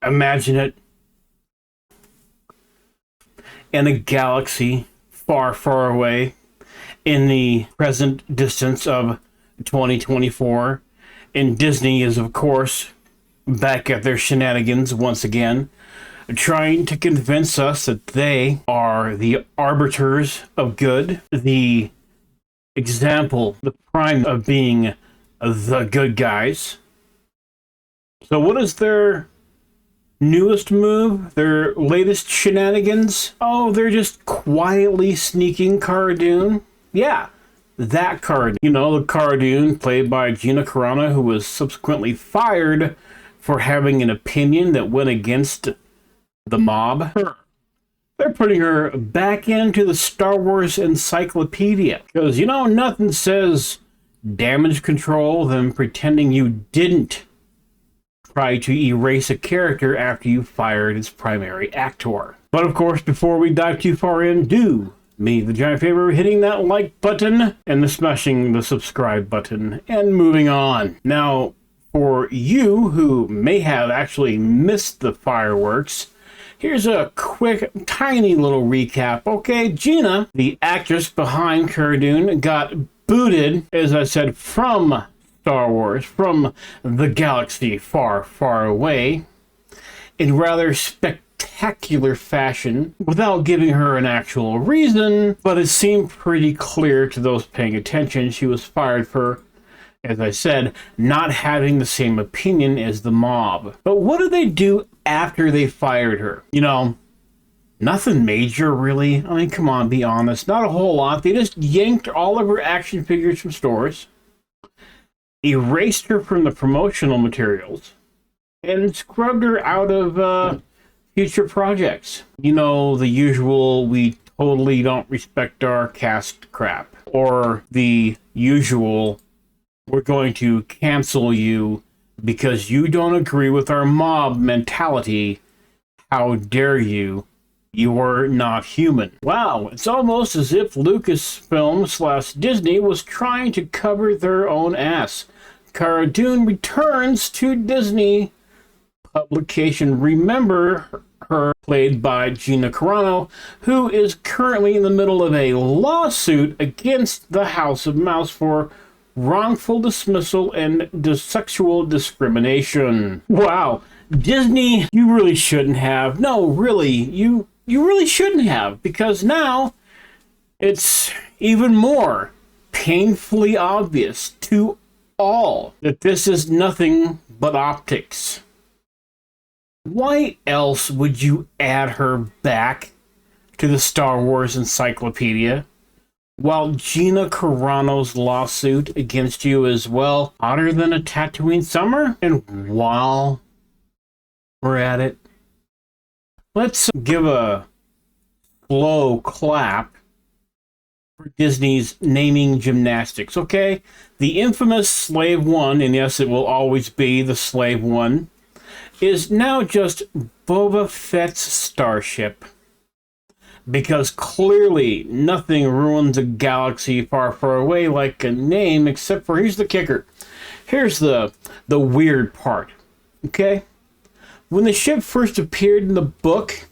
Imagine it in a galaxy far, far away in the present distance of 2024. And Disney is, of course, back at their shenanigans once again, trying to convince us that they are the arbiters of good, the example, the prime of being the good guys. So what is their newest move? Their latest shenanigans? Oh, they're just quietly sneaking Cara Dune. Yeah, that Cara Dune. You know, the Cara Dune played by Gina Carano, who was subsequently fired for having an opinion that went against the mob. They're putting her back into the Star Wars Encyclopedia. Because, you know, nothing says damage control than pretending you didn't try to erase a character after you fired its primary actor. But of course, before we dive too far in, do me the giant favor hitting that like button and smashing the subscribe button and moving on. Now, for you who may have actually missed the fireworks, here's a quick, tiny little recap. Okay, Gina, the actress behind Cara Dune, got booted, as I said, from Star Wars, from the galaxy far, far away, in rather spectacular fashion, without giving her an actual reason, but it seemed pretty clear to those paying attention she was fired for, as I said, not having the same opinion as the mob. But what did they do after they fired her? You know, nothing major, really. I mean, come on, be honest. Not a whole lot. They just yanked all of her action figures from stores, erased her from the promotional materials, and scrubbed her out of future projects. You know, the usual, we totally don't respect our cast crap. Or the usual, we're going to cancel you because you don't agree with our mob mentality. How dare you? You are not human. Wow, it's almost as if Lucasfilm / Disney was trying to cover their own ass. Cara Dune returns to Disney publication. Remember her, played by Gina Carano, who is currently in the middle of a lawsuit against the House of Mouse for wrongful dismissal and sexual discrimination. Wow, Disney, you really shouldn't have. No, really, you really shouldn't have, because now it's even more painfully obvious to all that this is nothing but optics. Why else would you add her back to the Star Wars Encyclopedia while Gina Carano's lawsuit against you is, well, hotter than a Tatooine summer? And while we're at it, let's give a slow clap for Disney's naming gymnastics, okay? The infamous Slave One, and yes, it will always be the Slave One, is now just Boba Fett's starship. Because clearly nothing ruins a galaxy far, far away like a name, except for, here's the kicker. Here's the weird part, okay? When the ship first appeared in the book,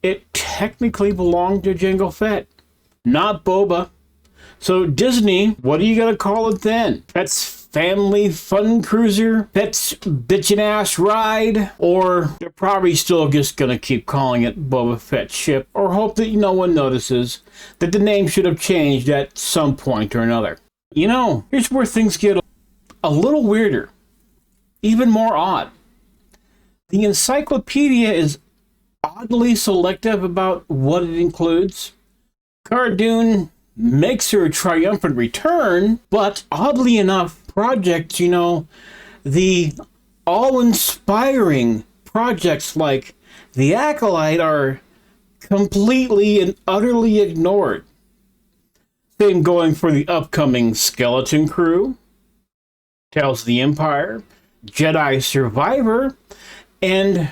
it technically belonged to Jango Fett, not Boba. So Disney, what are you gonna call it then? Fett's Family Fun Cruiser? Fett's Bitchin' Ass Ride? Or they're probably still just gonna keep calling it Boba Fett Ship, or hope that no one notices that the name should have changed at some point or another. You know, here's where things get a little weirder, even more odd. The encyclopedia is oddly selective about what it includes. Cara Dune makes her triumphant return, but oddly enough, projects, you know, the all-inspiring projects like the Acolyte are completely and utterly ignored. Same going for the upcoming Skeleton Crew, Tales of the Empire, Jedi Survivor, and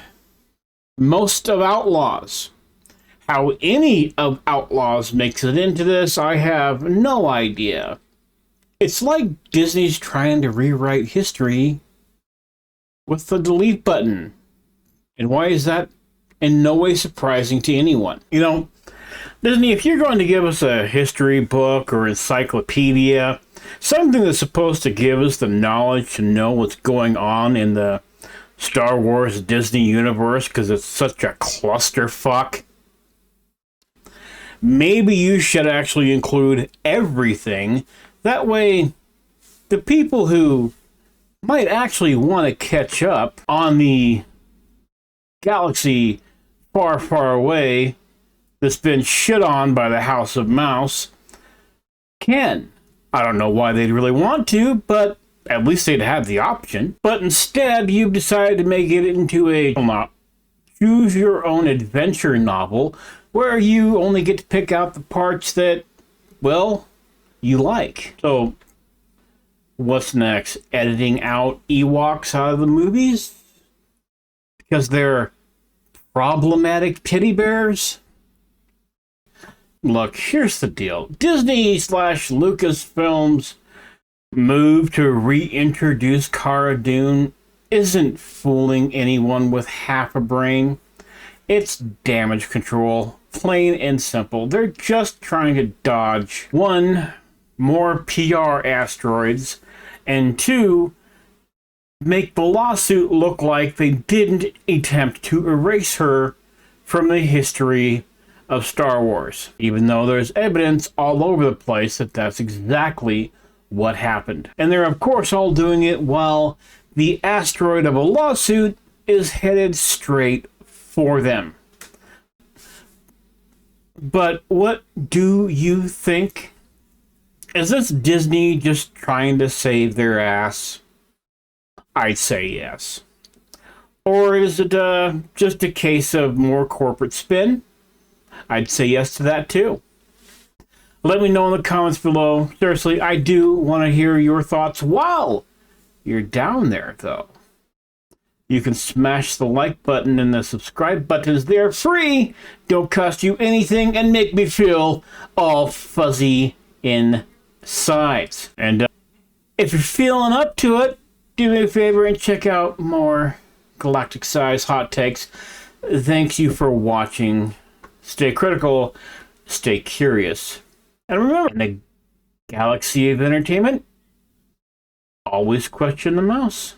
most of Outlaws. How any of Outlaws makes it into this, I have no idea. It's like Disney's trying to rewrite history with the delete button. And why is that in no way surprising to anyone? You know, Disney, if you're going to give us a history book or encyclopedia, something that's supposed to give us the knowledge to know what's going on in the Star Wars Disney universe, because it's such a clusterfuck, maybe you should actually include everything. That way, the people who might actually want to catch up on the galaxy far, far away that's been shit on by the House of Mouse can. I don't know why they'd really want to, but at least they'd have the option. But instead, you've decided to make it into a choose your own adventure novel where you only get to pick out the parts that, well, you like. So, what's next? Editing out Ewoks out of the movies? Because they're problematic teddy bears? Look, here's the deal. Disney / Lucasfilms move to reintroduce Cara Dune isn't fooling anyone with half a brain. It's damage control, plain and simple. They're just trying to dodge, 1, more PR asteroids, and 2, make the lawsuit look like they didn't attempt to erase her from the history of Star Wars, even though there's evidence all over the place that that's exactly what happened. And they're of course all doing it while the asteroid of a lawsuit is headed straight for them. But what do you think? Is this Disney just trying to save their ass? I'd say yes. Or is it just a case of more corporate spin? I'd say yes to that too. Let me know in the comments below. Seriously, I do want to hear your thoughts while you're down there, though. You can smash the like button and the subscribe buttons. They're free, don't cost you anything, and make me feel all fuzzy inside. And if you're feeling up to it, do me a favor and check out more galactic size hot takes. Thank you for watching. Stay critical, stay curious. And remember, in the galaxy of entertainment, always question the mouse.